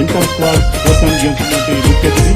Inter squad sports games నుండి ముఖ్య అతిథి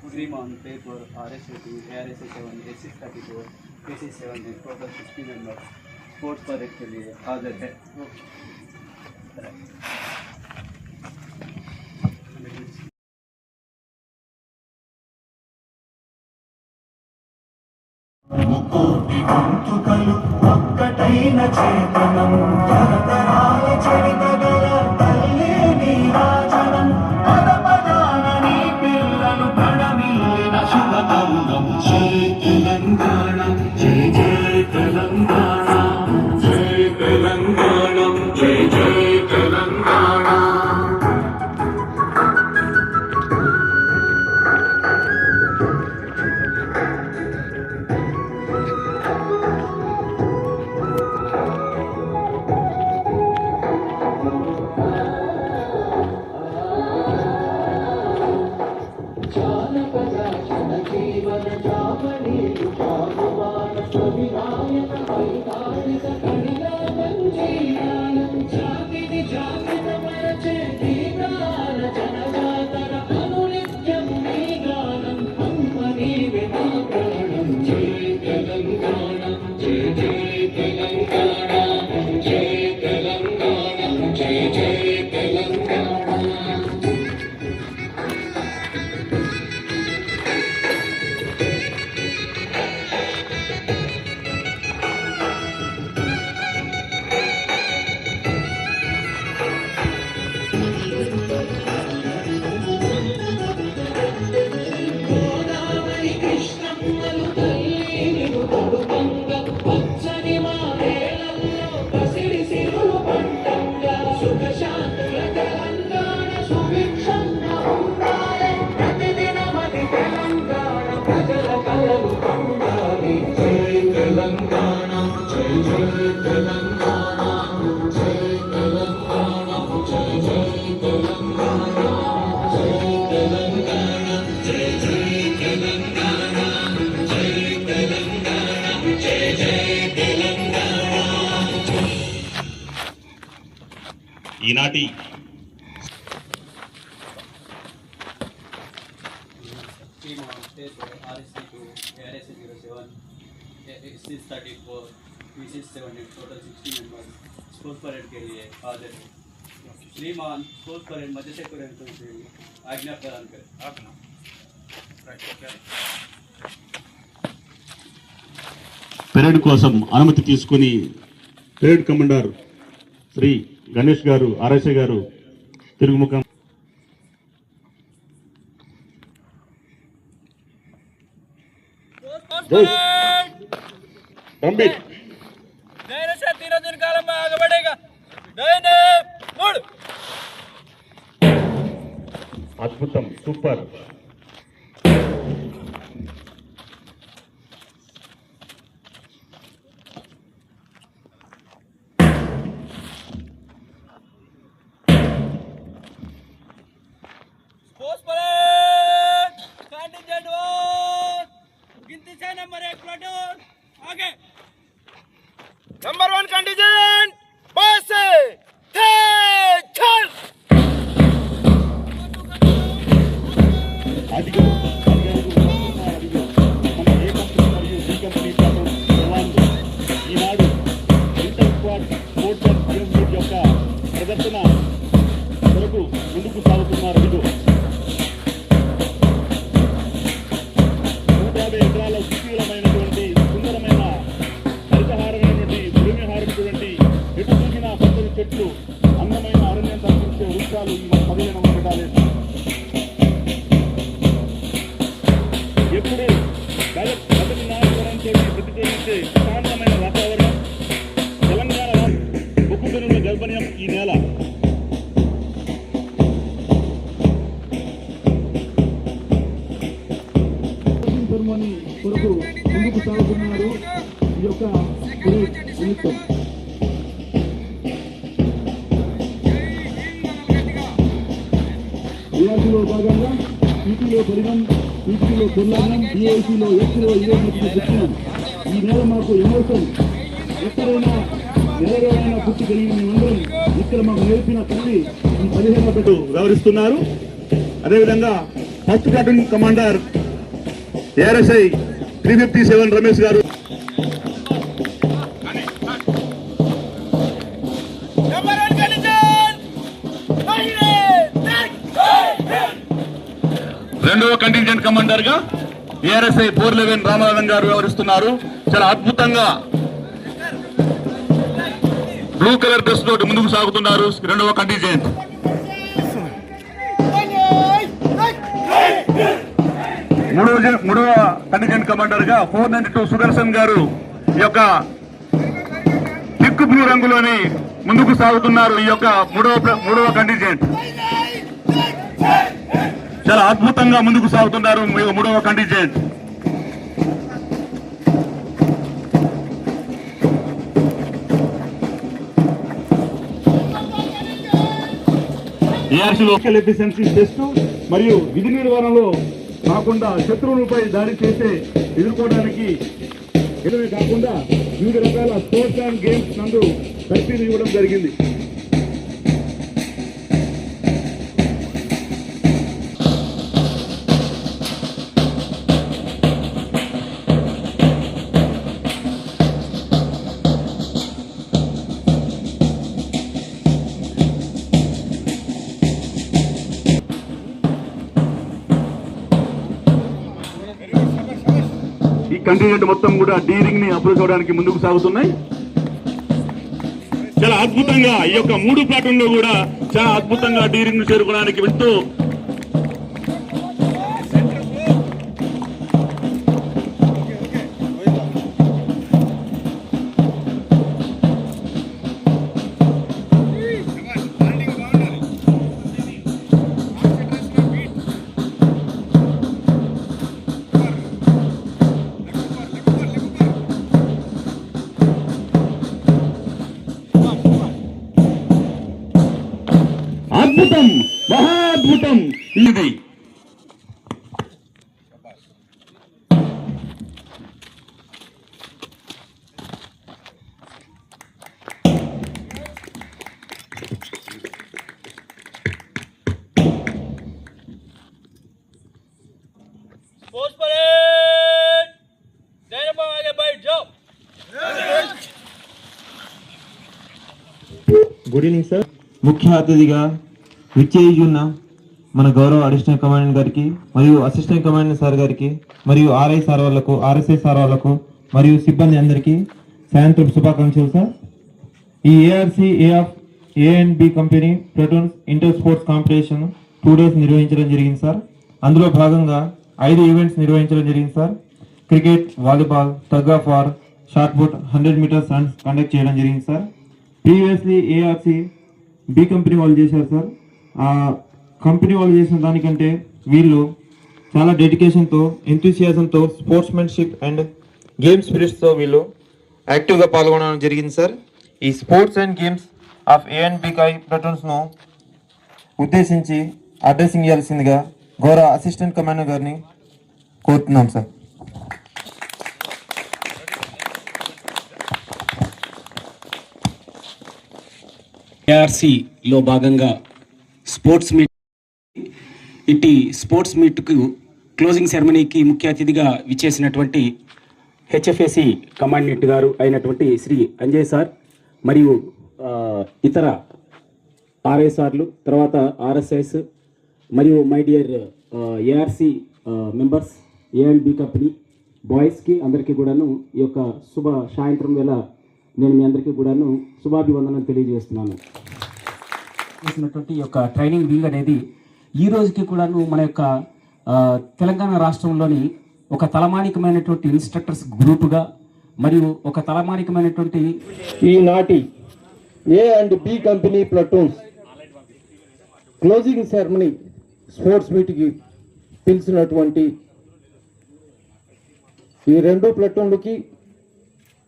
Sriman, paper, RSA2, RSA7, AC34, PC7, total 60 members. Sports parade के लिए हाजिर है. ముకోటి గొంతుకలు ఒక్కటైన చేతనం తరతరాల చరితగల తల్లి నీరాజనం పద పదాన నీ పిల్లలు ప్రణమిల్లిన శుభతరుణం జై తెలంగాణ జై జై తెలంగాణ జై తెలంగాణ జై జై తెలంగాణ ఈనాటి RSA2, RSA07, AC34, PC7, total 60 members. Sports parade के लिए हाजिर है. श्रीमान स्पोर्ट्स परेड मध्य से आज्ञा प्रदान करें. పెరేడ్ కోసం అనుమతి తీసుకుని పెరేడ్ కమాండర్ శ్రీ గణేష్ గారు ఆర్ఎస్ఏ గారు తిరుగుముఖం तीनों दिन काल में आगे बढ़ेगा. అద్భుతం సూపర్ स्पोर्ट्स परेड कंटिजेंट 1 गिनती से नंबर 1 प्लाटून आगे. नंबर 1 कंटिजेंट बस चल. ఈనాడు ఇంటర్ స్క్వాడ్ స్పోర్ట్స్ గేమ్స్ యొక్క ప్రదర్శన కొరకు ముందుకు సాగుతున్నారు. ఇదిగో 150 ఎకరాల సుశీలమైనటువంటి సుందరమైన హరితహారమైనటువంటి భూమిహారమైనటువంటి ఎటు చూసిన పచ్చని చెట్లు అందమైన అరణ్యం తప్పించే వృక్షాలు ఈ 15 పెట్టాలి. ఎప్పుడు మొదటి నాయకత్వంతో ప్రతిధ్వనించే ప్రశాంతమైన వాతావరణం తెలంగాణ బొగ్గు గనుల గర్భణ్యం ఈ నేల. చేస్తూ ముందుకు సాగుతున్నారు ఈ యొక్క నిమిత్తం. ఏఆర్సీలో భాగంగా పీటీలో పరిగం, పీటీలో కొల్లాగం, డిఐసీలో ఎక్స్లో ఇవ్వడం. ఈ నెల మాకు ఎమోషన్ ఎక్కడైనా నెలలోనైనా పుట్టి కలిగిన మేమందరం ఇక్కడ మాకు నేర్పిన తల్లి ఈ 15వ పెట్టు వ్యవహరిస్తున్నారు. అదేవిధంగా first platoon commander ARSI 357 Ramesh గారు. రెండవ కంటింజెంట్ కమాండర్ గా ఏఆర్ఎస్ఐ 411 రామనాథన్ గారు వ్యవహరిస్తున్నారు. చాలా అద్భుతంగా బ్లూ కలర్ డ్రెస్ తోటి ముందుకు సాగుతున్నారు రెండవ కంటింజెంట్. మూడవ కంటింజెంట్ కమాండర్ గా 492 సుదర్శన్ గారు ఈ యొక్క థిక్ బ్లూ రంగులోని ముందుకు సాగుతున్నారు. ఈ యొక్క మూడవ కంటింజెంట్ చాలా అద్భుతంగా ముందుకు సాగుతున్నారు మూడవ కంటింజెంట్. ఏఆర్సీలో ఎఫిషియన్సీ టెస్ట్ మరియు విధి నిర్వహణలో కాకుండా శత్రువులపై దాడి చేసే ఎదుర్కోవడానికి ఇవే కాకుండా వివిధ రకాల స్పోర్ట్స్ అండ్ గేమ్స్ నందు తర్ఫీదు ఇవ్వడం జరిగింది. ఈ కంటినెంట్ మొత్తం కూడా డీరింగ్ ని అప్రోచ్ అవడానికి ముందుకు సాగుతున్నాయి. చాలా అద్భుతంగా ఈ యొక్క 3 ప్లాటూన్లు కూడా చాలా అద్భుతంగా డీరింగ్ ను చేరుకోవడానికి వెళ్తూ అద్భుతం, మహా అద్భుతం ఇది. स्पोर्ट्स परेड जैनब आगे बैठ जाओ. Good evening sir. ముఖ్య అతిథిగా విచ్చేయున్న మన గౌరవ అడిషనల్ కమాండెంట్ గారికి మరియు అసిస్టెంట్ కమాండెంట్ సార్ గారికి మరియు ఆర్ఐ సార్ వాళ్ళకు, ఆర్ఎస్ఐ సార్ వాళ్ళకు మరియు సిబ్బంది అందరికీ సాయంత్రం శుభాకాంక్షలు సార్. ఈ ఏఆర్సీ ఏ&బి company platoons inter sports competition 2 days నిర్వహించడం జరిగింది సార్. అందులో భాగంగా 5 ఈవెంట్స్ నిర్వహించడం జరిగింది sir. Cricket, volleyball, tug of war, shot put, 100 meters runs conduct చేయడం జరిగింది sir. Previously ARC B company వాళ్ళు చేశారు సార్. ఆ కంపెనీ వాళ్ళు చేసిన దానికంటే వీళ్ళు చాలా డెడికేషన్తో, ఎంతూసియాజంతో, స్పోర్ట్స్మెన్షిప్ అండ్ గేమ్ స్పిరిట్స్తో వీళ్ళు యాక్టివ్గా పాల్గొనడం జరిగింది సార్. ఈ స్పోర్ట్స్ అండ్ గేమ్స్ ఆఫ్ ఏ&బి ప్లాటూన్స్ను ఉద్దేశించి అడ్రసింగ్ ఇవ్వాల్సిందిగా గౌరవ అసిస్టెంట్ కమాండర్ గారిని కోరుతున్నాం సార్. ఏఆర్సీలో భాగంగా స్పోర్ట్స్ మీట్, ఇట్టి స్పోర్ట్స్ మీట్కు క్లోజింగ్ సెరమనీకి ముఖ్య అతిథిగా విచ్చేసినటువంటి హెచ్ఎఫ్ఏసి కమాండెంట్ గారు అయినటువంటి శ్రీ అంజయ్ సార్ మరియు ఇతర ఆర్ఐసార్లు, తర్వాత ఆర్ఎస్ఎస్ మరియు మై డియర్ ఏఆర్సీ మెంబర్స్, ఏ&బి కంపెనీ బాయ్స్కి అందరికీ కూడాను ఈ యొక్క శుభ సాయంత్రం వేళ నేను మీ అందరికీ కూడాను శుభాభివందనం తెలియజేస్తున్నాను. చేసినటువంటి ఈ యొక్క ట్రైనింగ్ వింగ్ అనేది ఈ రోజుకి కూడాను మన యొక్క తెలంగాణ రాష్ట్రంలోని ఒక తలమానికమైనటువంటి ఇన్స్ట్రక్టర్స్ గ్రూపుగా మరియు ఒక తలమానికమైనటువంటి ఈనాటి ఏ&బి company platoons closing ceremony sports మీట్కి పిలిచినటువంటి ఈ 2 ప్లటూన్లకి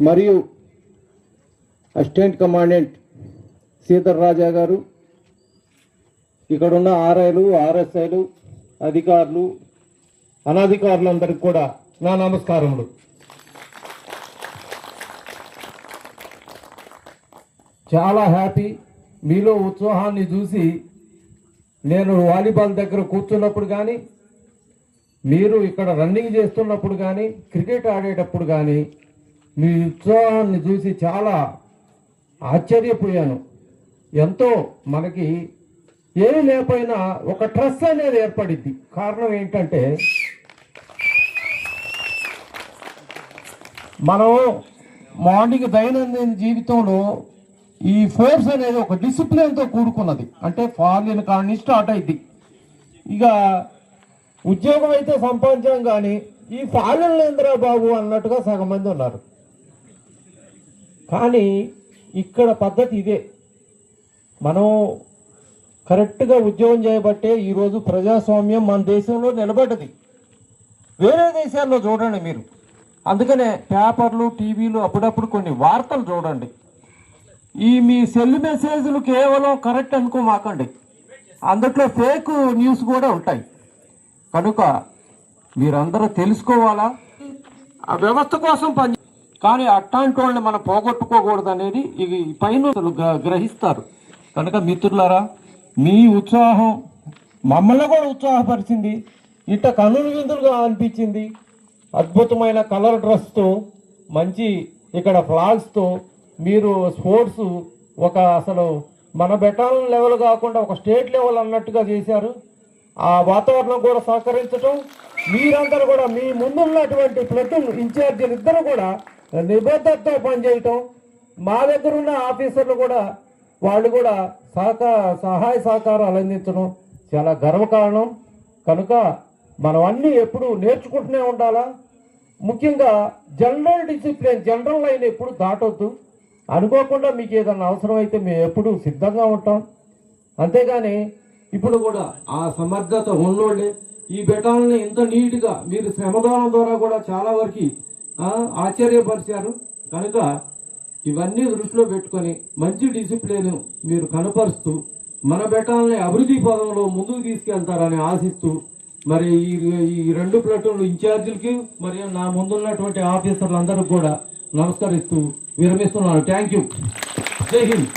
మరియు అసిస్టెంట్ కమాండెంట్ సీతర్ రాజా గారు, ఇక్కడున్న ఆర్ఐలు, ఆర్ఎస్ఐలు, అధికారులు, అనధికారులందరికీ కూడా నా నమస్కారములు. చాలా హ్యాపీ. మీలో ఉత్సాహాన్ని చూసి నేను వాలీబాల్ దగ్గర కూర్చున్నప్పుడు కానీ, మీరు ఇక్కడ రన్నింగ్ చేస్తున్నప్పుడు కానీ, క్రికెట్ ఆడేటప్పుడు కానీ మీ ఉత్సాహాన్ని చూసి చాలా ఆశ్చర్యపోయాను. ఎంతో మనకి ఏమి లేకపోయినా ఒక ట్రస్ట్ అనేది ఏర్పడింది. కారణం ఏంటంటే మనం మార్నింగ్ దైనందిన జీవితంలో ఈ ఫోర్స్ అనేది ఒక డిసిప్లిన్తో కూడుకున్నది. అంటే ఫార్లిన్ కానీ స్టార్ట్ అయింది. ఇక ఉద్యోగం అయితే సంపాదించాం కానీ ఈ ఫార్లిన్ లేంద్రా బాబు అన్నట్టుగా సగం మంది ఉన్నారు. కానీ ఇక్కడ పద్ధతి ఇదే. మనం కరెక్ట్గా ఉద్యోగం చేయబట్టే ఈరోజు ప్రజాస్వామ్యం మన దేశంలో నిలబడ్డది. వేరే దేశాల్లో చూడండి మీరు. అందుకనే పేపర్లు, టీవీలు అప్పుడప్పుడు కొన్ని వార్తలు చూడండి. ఈ మీ సెల్ మెసేజ్లు కేవలం కరెక్ట్ అనుకోమాకండి, అందుట్లో ఫేక్ న్యూస్ కూడా ఉంటాయి. కనుక మీరందరూ తెలుసుకోవాలా, ఆ వ్యవస్థ కోసం పని. కానీ అట్లాంటి వాళ్ళని మనం పోగొట్టుకోకూడదు అనేది ఈ పైన గ్రహిస్తారు. కనుక మిత్రులారా, మీ ఉత్సాహం మమ్మల్ని కూడా ఉత్సాహపరిచింది. ఇట్ట కనులు విందులుగా అనిపించింది. అద్భుతమైన కలర్ డ్రెస్తో, మంచి ఇక్కడ ఫ్లాగ్స్తో మీరు స్పోర్ట్స్ ఒక అసలు మన బెటాలియన్ లెవెల్ కాకుండా ఒక స్టేట్ లెవెల్ అన్నట్టుగా చేశారు. ఆ వాతావరణం కూడా సహకరించటం, మీరందరూ కూడా మీ ముందున్నటువంటి ప్లటూన్ ఇన్ఛార్జీలు ఇద్దరు కూడా నిబద్ధతతో పనిచేయటం, మా దగ్గర ఉన్న ఆఫీసర్లు కూడా వాళ్ళు కూడా సహాయ సహకారాలు అందించడం చాలా గర్వకారణం. కనుక మనం అన్నీ ఎప్పుడు నేర్చుకుంటూనే ఉండాలా. ముఖ్యంగా జనరల్ డిసిప్లిన్, జనరల్ లైన్ ఎప్పుడు దాటొద్దు. అనుకోకుండా మీకు ఏదన్నా అవసరం అయితే మేము ఎప్పుడు సిద్ధంగా ఉంటాం. అంతేగాని ఇప్పుడు కూడా ఆ సమర్థత ఉన్నోళ్ళే ఈ బెటాల్ని ఇంత నీట్గా మీరు శ్రమదానం ద్వారా కూడా చాలా వరకు ఆశ్చర్యపరిచారు. కనుక ఇవన్నీ దృష్టిలో పెట్టుకొని మంచి డిసిప్లిన్ మీరు కనపరుస్తూ మన బెటాల్ని అభివృద్ధి పదంలో ముందుకు తీసుకెళ్తారని ఆశిస్తూ, మరి ఈ 2 ప్లటూన్లు ఇన్ఛార్జీలకి మరియు నా ముందున్నటువంటి ఆఫీసర్లందరికీ కూడా నమస్కరిస్తూ విరమిస్తున్నాను. Thank you. జై హింద్.